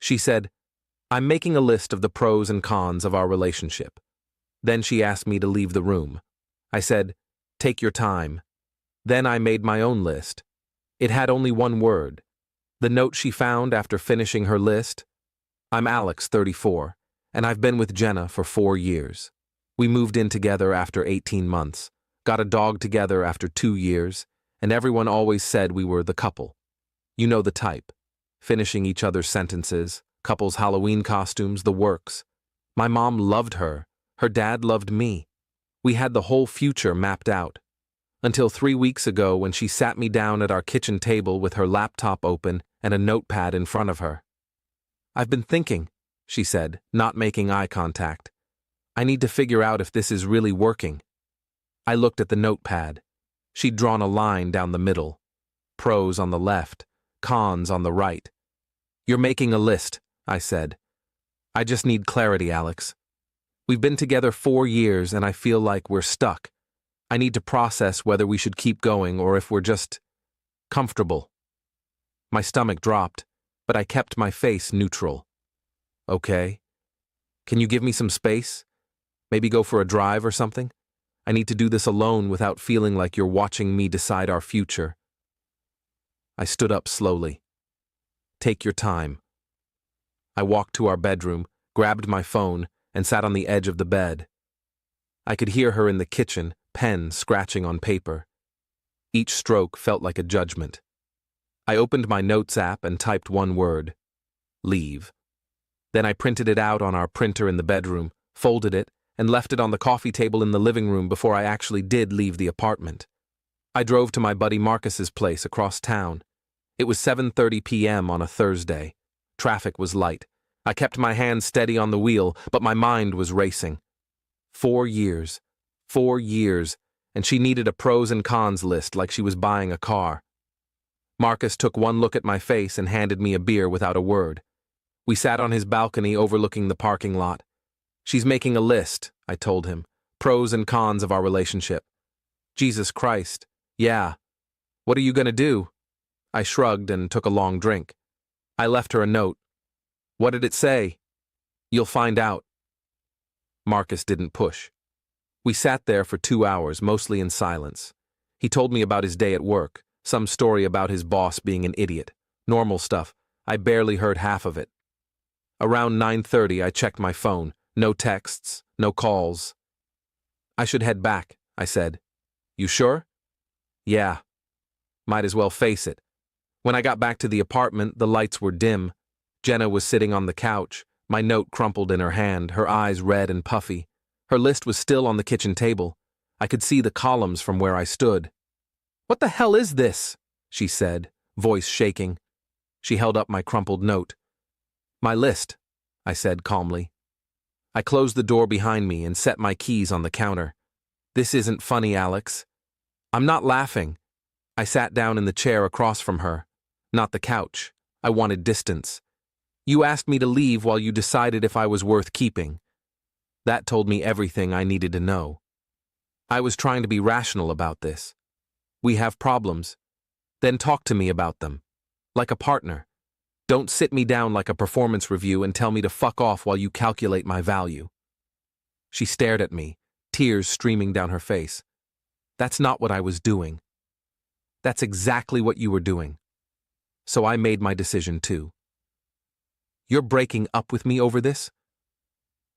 She said, "I'm making a list of the pros and cons of our relationship." Then she asked me to leave the room. I said, "Take your time." Then I made my own list. It had only one word. The note she found after finishing her list: "I'm Alex, 34, and I've been with Jenna for 4 years. We moved in together after 18 months, got a dog together after 2 years, and everyone always said we were the couple. You know the type. Finishing each other's sentences, couples' Halloween costumes, the works. My mom loved her. Her dad loved me. We had the whole future mapped out. Until 3 weeks ago when she sat me down at our kitchen table with her laptop open and a notepad in front of her. "I've been thinking," she said, not making eye contact. "I need to figure out if this is really working." I looked at the notepad. She'd drawn a line down the middle. Pros on the left, cons on the right. "You're making a list," I said. "I just need clarity, Alex. We've been together 4 years and I feel like we're stuck. I need to process whether we should keep going or if we're just comfortable." My stomach dropped, but I kept my face neutral. "Okay. Can you give me some space? Maybe go for a drive or something? I need to do this alone without feeling like you're watching me decide our future." I stood up slowly. "Take your time." I walked to our bedroom, grabbed my phone, and sat on the edge of the bed. I could hear her in the kitchen, pen scratching on paper. Each stroke felt like a judgment. I opened my notes app and typed one word: leave. Then I printed it out on our printer in the bedroom, folded it, and left it on the coffee table in the living room before I actually did leave the apartment. I drove to my buddy Marcus's place across town. It was 7:30 p.m. on a Thursday. Traffic was light. I kept my hand steady on the wheel, but my mind was racing. 4 years. 4 years, and she needed a pros and cons list like she was buying a car. Marcus took one look at my face and handed me a beer without a word. We sat on his balcony overlooking the parking lot. "She's making a list," I told him. "Pros and cons of our relationship." "Jesus Christ. Yeah. What are you gonna do?" I shrugged and took a long drink. I left her a note. "What did it say?" "You'll find out." Marcus didn't push. We sat there for 2 hours, mostly in silence. He told me about his day at work, some story about his boss being an idiot. Normal stuff. I barely heard half of it. Around 9:30, I checked my phone. No texts, no calls. "I should head back," I said. "You sure?" "Yeah. Might as well face it." When I got back to the apartment, the lights were dim. Jenna was sitting on the couch, my note crumpled in her hand, her eyes red and puffy. Her list was still on the kitchen table. I could see the columns from where I stood. "What the hell is this?" she said, voice shaking. She held up my crumpled note. "My list," I said calmly. I closed the door behind me and set my keys on the counter. "This isn't funny, Alex." "I'm not laughing." I sat down in the chair across from her. Not the couch. I wanted distance. "You asked me to leave while you decided if I was worth keeping." That told me everything I needed to know. I was trying to be rational about this. "We have problems. Then talk to me about them. Like a partner. Don't sit me down like a performance review and tell me to fuck off while you calculate my value." She stared at me, tears streaming down her face. "That's not what I was doing." "That's exactly what you were doing." So I made my decision too. "You're breaking up with me over this?"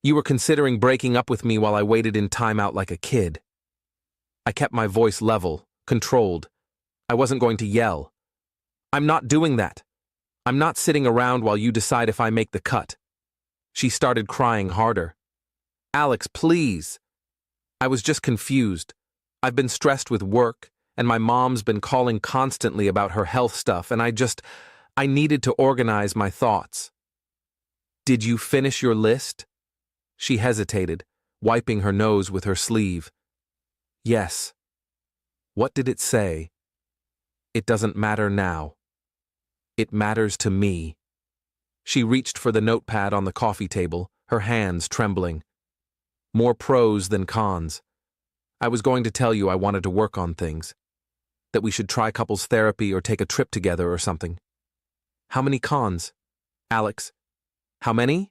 "You were considering breaking up with me while I waited in timeout like a kid." I kept my voice level, controlled. I wasn't going to yell. "I'm not doing that. I'm not sitting around while you decide if I make the cut." She started crying harder. "Alex, please." I was just confused. I've been stressed with work, and my mom's been calling constantly about her health stuff, and I needed to organize my thoughts. "Did you finish your list?" She hesitated, wiping her nose with her sleeve. "Yes." "What did it say?" "It doesn't matter now. It matters to me." She reached for the notepad on the coffee table, her hands trembling. "More pros than cons. I was going to tell you I wanted to work on things. That we should try couples therapy or take a trip together or something." "How many cons?" "Alex, How many?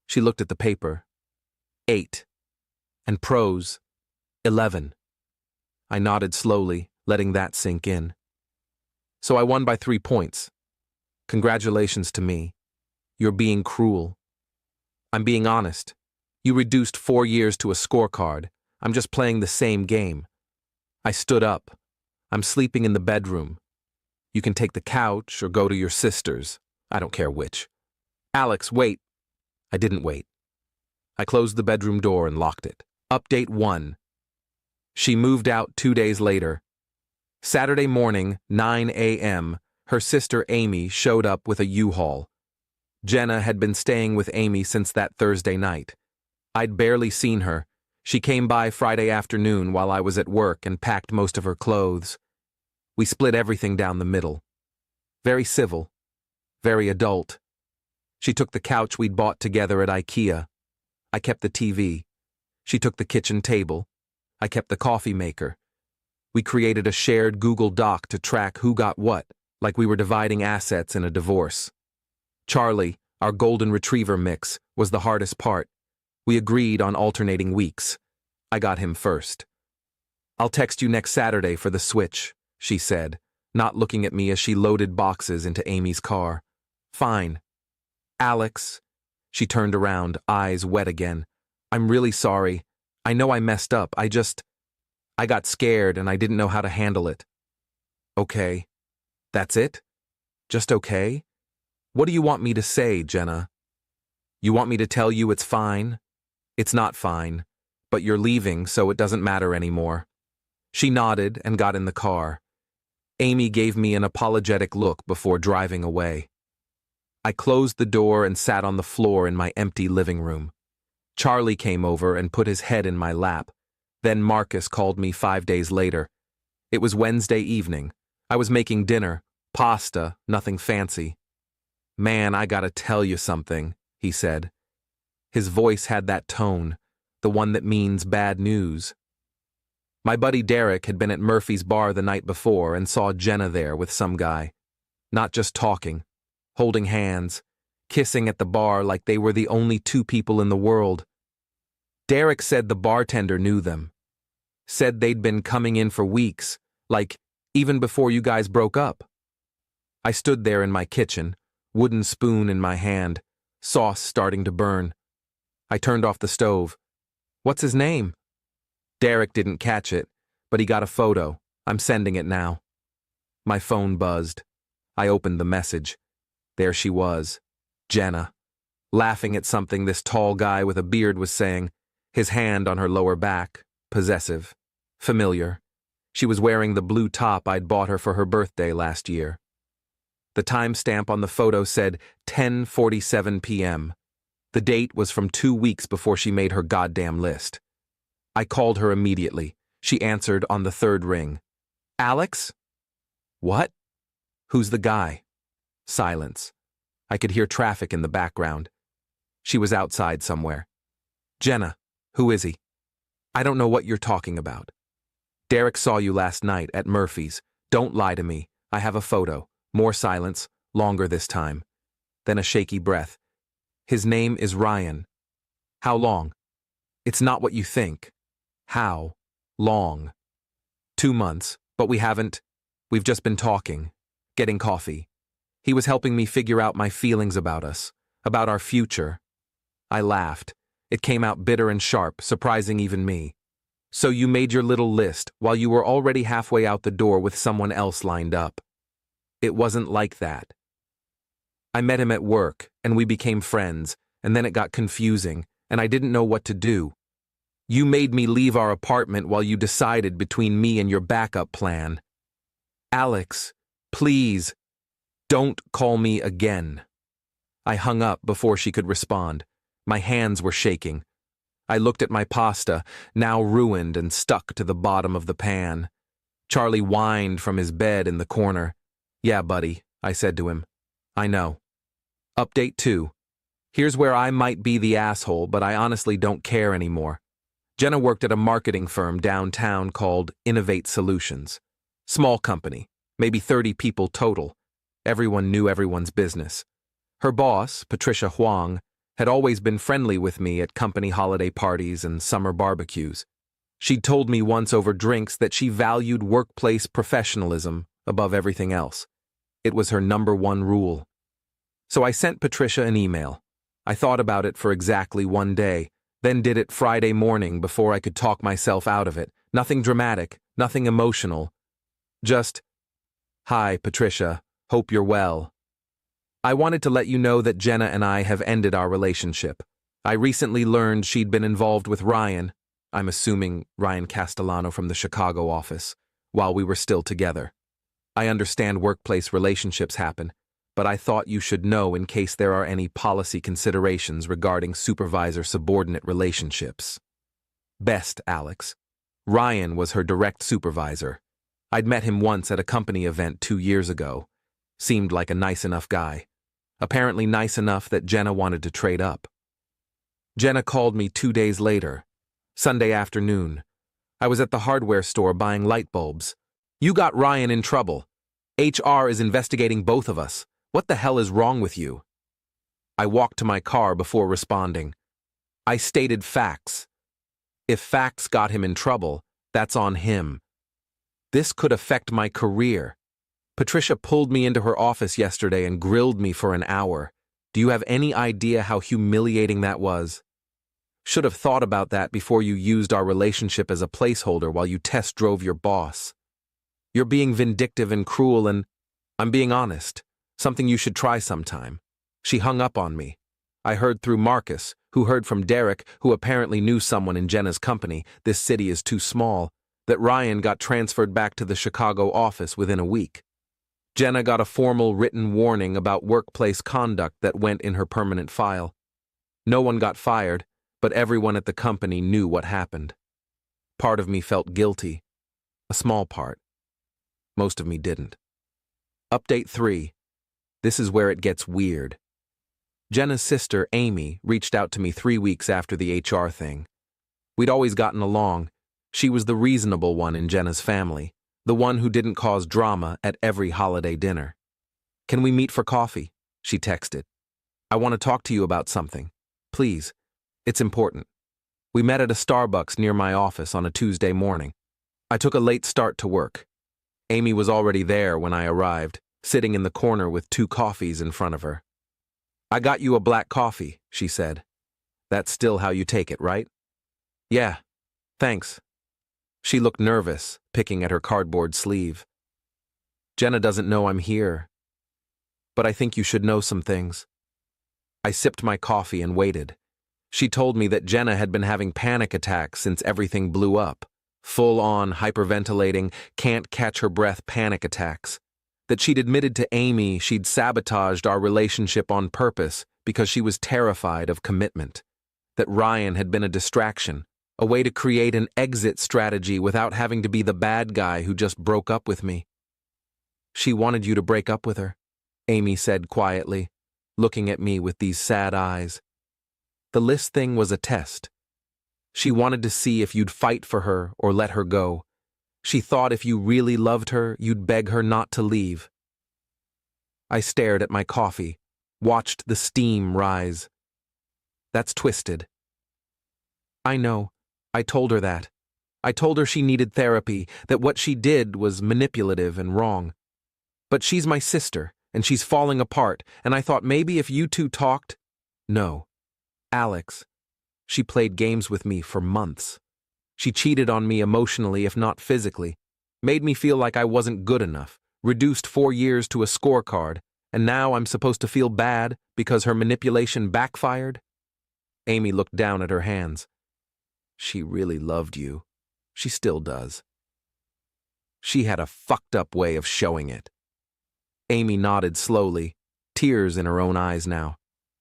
She looked at the paper. 8. And pros, 11. I nodded slowly, letting that sink in. So I won by 3 points. Congratulations to me. You're being cruel. I'm being honest. You reduced 4 years to a scorecard. I'm just playing the same game. I stood up. I'm sleeping in the bedroom. You can take the couch or go to your sister's. I don't care which. Alex, wait. I didn't wait. I closed the bedroom door and locked it. Update 1. She moved out 2 days later. Saturday morning, 9 a.m., her sister Amy showed up with a U-Haul. Jenna had been staying with Amy since that Thursday night. I'd barely seen her. She came by Friday afternoon while I was at work and packed most of her clothes. We split everything down the middle. Very civil. Very adult. She took the couch we'd bought together at IKEA. I kept the TV. She took the kitchen table. I kept the coffee maker. We created a shared Google Doc to track who got what, like we were dividing assets in a divorce. Charlie, our golden retriever mix, was the hardest part. We agreed on alternating weeks. I got him first. I'll text you next Saturday for the switch, she said, not looking at me as she loaded boxes into Amy's car. Fine. Alex, she turned around, eyes wet again. I'm really sorry. I know I messed up. I got scared and I didn't know how to handle it. Okay. That's it? Just okay? What do you want me to say, Jenna? You want me to tell you it's fine? It's not fine, but you're leaving, so it doesn't matter anymore. She nodded and got in the car. Amy gave me an apologetic look before driving away. I closed the door and sat on the floor in my empty living room. Charlie came over and put his head in my lap. Then Marcus called me 5 days later. It was Wednesday evening. I was making dinner, pasta, nothing fancy. Man, I gotta tell you something, he said. His voice had that tone, the one that means bad news. My buddy Derek had been at Murphy's bar the night before and saw Jenna there with some guy. Not just talking, holding hands, kissing at the bar like they were the only 2 people in the world. Derek said the bartender knew them. Said they'd been coming in for weeks, like even before you guys broke up. I stood there in my kitchen, wooden spoon in my hand, sauce starting to burn. I turned off the stove. What's his name? Derek didn't catch it, but he got a photo. I'm sending it now. My phone buzzed. I opened the message. There she was, Jenna, laughing at something this tall guy with a beard was saying, his hand on her lower back, possessive, familiar. She was wearing the blue top I'd bought her for her birthday last year. The timestamp on the photo said 10:47 p.m. The date was from 2 weeks before she made her goddamn list. I called her immediately. She answered on the 3rd ring. Alex? What? Who's the guy? Silence. I could hear traffic in the background. She was outside somewhere. Jenna, who is he? I don't know what you're talking about. Derek saw you last night at Murphy's. Don't lie to me. I have a photo. More silence, longer this time. Then a shaky breath. His name is Ryan. How long? It's not what you think. How long? 2 months, but we've just been talking, getting coffee. He was helping me figure out my feelings about us, about our future. I laughed. It came out bitter and sharp, surprising even me. So you made your little list while you were already halfway out the door with someone else lined up. It wasn't like that. I met him at work, and we became friends, and then it got confusing, and I didn't know what to do. You made me leave our apartment while you decided between me and your backup plan. Alex, please, don't call me again. I hung up before she could respond. My hands were shaking. I looked at my pasta, now ruined and stuck to the bottom of the pan. Charlie whined from his bed in the corner. Yeah, buddy, I said to him. I know. Update 2. Here's where I might be the asshole, but I honestly don't care anymore. Jenna worked at a marketing firm downtown called Innovate Solutions. Small company, maybe 30 people total. Everyone knew everyone's business. Her boss, Patricia Huang, had always been friendly with me at company holiday parties and summer barbecues. She'd told me once over drinks that she valued workplace professionalism above everything else. It was her #1 rule. So I sent Patricia an email. I thought about it for exactly one day, then did it Friday morning before I could talk myself out of it. Nothing dramatic, nothing emotional. Just, "Hi, Patricia. Hope you're well. I wanted to let you know that Jenna and I have ended our relationship. I recently learned she'd been involved with Ryan, I'm assuming Ryan Castellano from the Chicago office, while we were still together. I understand workplace relationships happen, but I thought you should know in case there are any policy considerations regarding supervisor-subordinate relationships. Best, Alex. Ryan was her direct supervisor. I'd met him once at a company event 2 years ago. Seemed like a nice enough guy. Apparently nice enough that Jenna wanted to trade up. Jenna called me 2 days later, Sunday afternoon. I was at the hardware store buying light bulbs. "You got Ryan in trouble. HR is investigating both of us. What the hell is wrong with you?" I walked to my car before responding. I stated facts. If facts got him in trouble, that's on him. This could affect my career. Patricia pulled me into her office yesterday and grilled me for an hour. Do you have any idea how humiliating that was? Should have thought about that before you used our relationship as a placeholder while you test drove your boss. You're being vindictive and cruel, and I'm being honest. Something you should try sometime. She hung up on me. I heard through Marcus, who heard from Derek, who apparently knew someone in Jenna's company, this city is too small, that Ryan got transferred back to the Chicago office within a week. Jenna got a formal written warning about workplace conduct that went in her permanent file. No one got fired, but everyone at the company knew what happened. Part of me felt guilty. A small part. Most of me didn't. Update 3. This is where it gets weird. Jenna's sister, Amy, reached out to me 3 weeks after the HR thing. We'd always gotten along. She was the reasonable one in Jenna's family, the one who didn't cause drama at every holiday dinner. "Can we meet for coffee?" she texted. "I want to talk to you about something. Please. It's important." We met at a Starbucks near my office on a Tuesday morning. I took a late start to work. Amy was already there when I arrived, sitting in the corner with 2 coffees in front of her. "I got you a black coffee," she said. "That's still how you take it, right?" "Yeah, thanks." She looked nervous, picking at her cardboard sleeve. "Jenna doesn't know I'm here, but I think you should know some things." I sipped my coffee and waited. She told me that Jenna had been having panic attacks since everything blew up. Full-on, hyperventilating, can't-catch-her-breath panic attacks. That she'd admitted to Amy she'd sabotaged our relationship on purpose because she was terrified of commitment. That Ryan had been a distraction, a way to create an exit strategy without having to be the bad guy who just broke up with me. "She wanted you to break up with her," Amy said quietly, looking at me with these sad eyes. "The list thing was a test. She wanted to see if you'd fight for her or let her go. She thought if you really loved her, you'd beg her not to leave." I stared at my coffee, watched the steam rise. "That's twisted." "I know. I told her that. I told her she needed therapy, that what she did was manipulative and wrong. But she's my sister, and she's falling apart, and I thought maybe if you two talked—" "No. Alex. She played games with me for months. She cheated on me emotionally, if not physically, made me feel like I wasn't good enough, reduced 4 years to a scorecard, and now I'm supposed to feel bad because her manipulation backfired?" Amy looked down at her hands. "She really loved you. She still does. She had a fucked up way of showing it." Amy nodded slowly, tears in her own eyes now.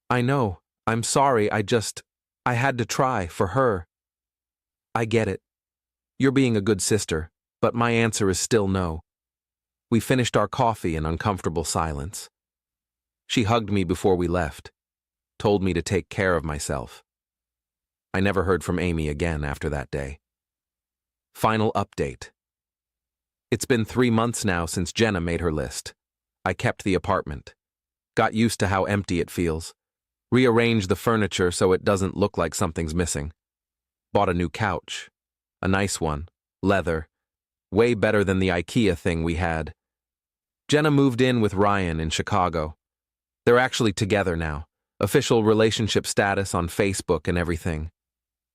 "I know. I'm sorry. I had to try, for her." "I get it. You're being a good sister, but my answer is still no." We finished our coffee in uncomfortable silence. She hugged me before we left, told me to take care of myself. I never heard from Amy again after that day. Final update. It's been 3 months now since Jenna made her list. I kept the apartment. Got used to how empty it feels. Rearranged the furniture so it doesn't look like something's missing. Bought a new couch. A nice one. Leather. Way better than the IKEA thing we had. Jenna moved in with Ryan in Chicago. They're actually together now. Official relationship status on Facebook and everything.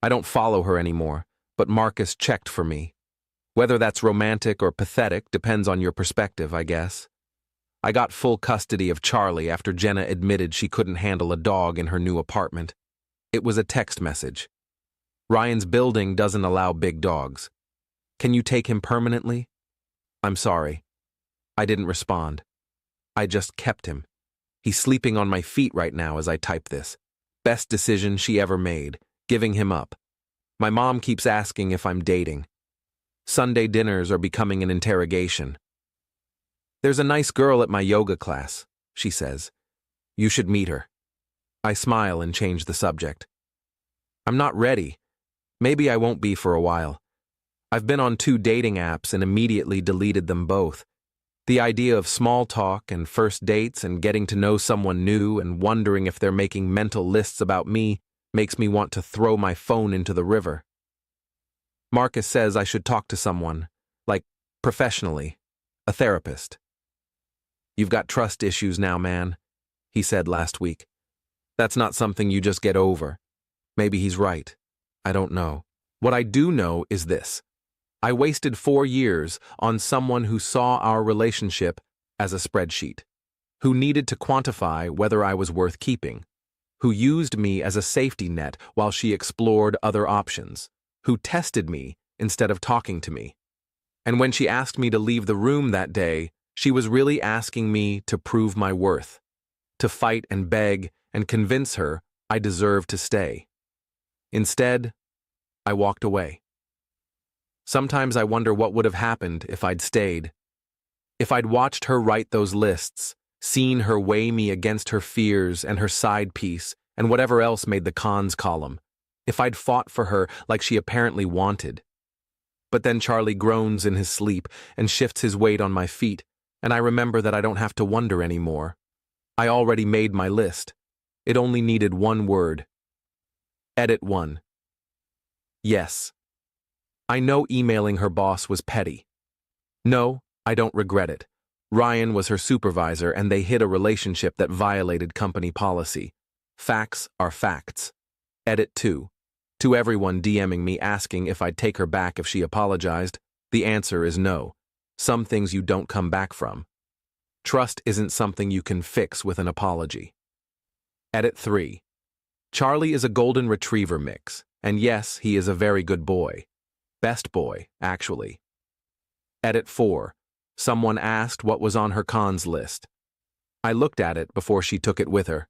I don't follow her anymore, but Marcus checked for me. Whether that's romantic or pathetic depends on your perspective, I guess. I got full custody of Charlie after Jenna admitted she couldn't handle a dog in her new apartment. It was a text message. Ryan's building doesn't allow big dogs. Can you take him permanently? I'm sorry. I didn't respond. I just kept him. He's sleeping on my feet right now as I type this. Best decision she ever made, giving him up. My mom keeps asking if I'm dating. Sunday dinners are becoming an interrogation. There's a nice girl at my yoga class, she says. You should meet her. I smile and change the subject. I'm not ready. Maybe I won't be for a while. I've been on 2 dating apps and immediately deleted them both. The idea of small talk and first dates and getting to know someone new and wondering if they're making mental lists about me makes me want to throw my phone into the river. Marcus says I should talk to someone, like professionally, a therapist. You've got trust issues now, man, he said last week. That's not something you just get over. Maybe he's right. I don't know. What I do know is this. I wasted 4 years on someone who saw our relationship as a spreadsheet, who needed to quantify whether I was worth keeping, who used me as a safety net while she explored other options, who tested me instead of talking to me. And when she asked me to leave the room that day, she was really asking me to prove my worth, to fight and beg and convince her I deserved to stay. Instead, I walked away. Sometimes I wonder what would have happened if I'd stayed. If I'd watched her write those lists, seen her weigh me against her fears and her side piece and whatever else made the cons column. If I'd fought for her like she apparently wanted. But then Charlie groans in his sleep and shifts his weight on my feet, and I remember that I don't have to wonder anymore. I already made my list. It only needed one word. Edit 1. Yes. I know emailing her boss was petty. No, I don't regret it. Ryan was her supervisor and they hid a relationship that violated company policy. Facts are facts. Edit 2. To everyone DMing me asking if I'd take her back if she apologized, the answer is no. Some things you don't come back from. Trust isn't something you can fix with an apology. Edit 3. Charlie is a golden retriever mix, and yes, he is a very good boy. Best boy, actually. Edit 4. Someone asked what was on her cons list. I looked at it before she took it with her.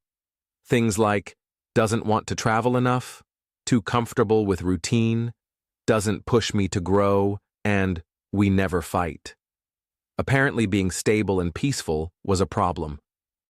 Things like, doesn't want to travel enough, too comfortable with routine, doesn't push me to grow, and we never fight. Apparently being stable and peaceful was a problem.